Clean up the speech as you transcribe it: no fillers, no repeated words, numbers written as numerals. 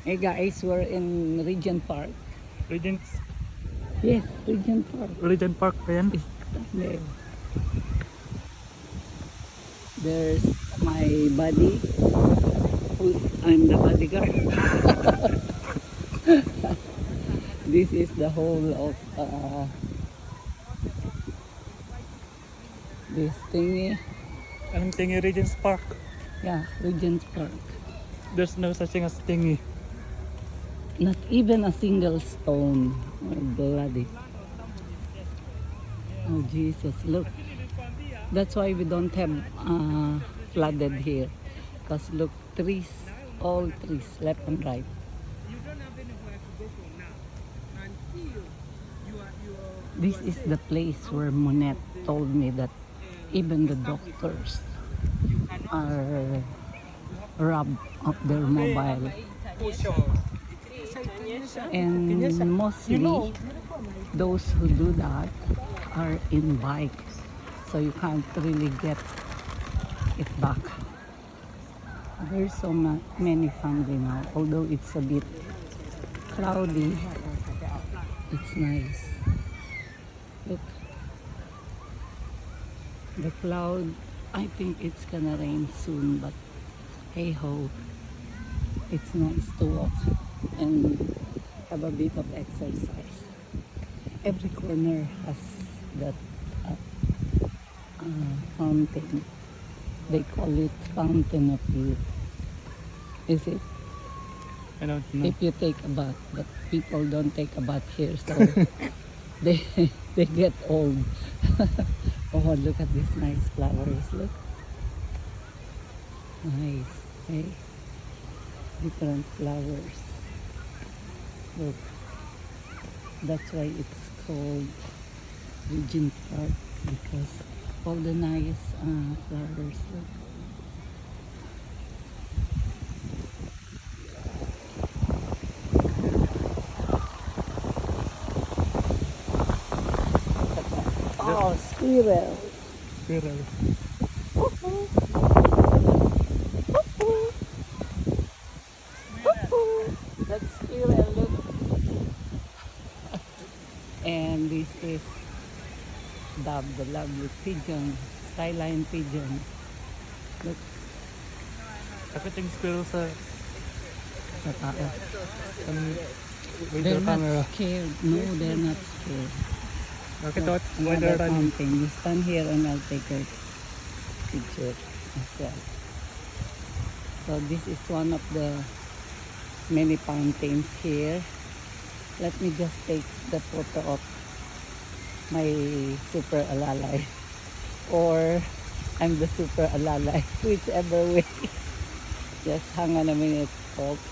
Hey guys, we're in Regent Park. Regent, Yes, Regent Park. Regent Park pa yan. Is there. There's my buddy. I'm the bodyguard. This is the whole of this thingy. Anong tingi Regent Park? Yeah, Regent Park. There's no such thing as tingi. Not even a single stone. Oh, bloody. Oh, Jesus, look. That's why we don't have flooded here. Because look, trees, all trees, left and right. This is the place where Monet told me that even the doctors are robbed of their mobile. And mostly those who do that are in bikes, so you can't really get it back. There's so many family now, although it's a bit cloudy. It's nice. Look, the cloud, I think it's gonna rain soon, but hey ho, it's nice to walk and have a bit of exercise. Every corner has that fountain. They call it Fountain of Youth. Is it? I don't know. If you take a bath, but people don't take a bath here, so they they get old. Oh, look at these nice flowers. Look, nice. Hey, different flowers. Look, that's why it's called Regent Park, because all the nice flowers. Look. Oh, squirrel. Squirrel. That's squirrel, look. And this is Dove, the lovely pigeon, skyline pigeon. Look, Bakit yung squirrel sa sa taas. with They're your not camera? scared. No, they're not scared. Bakit Look, why they're another running? fountain. You stand here and I'll take a picture as well. So this is one of the many fountains here. Let me just take the photo of my super alalay, or I'm the super alalay, whichever way. Just hang on a minute, folks.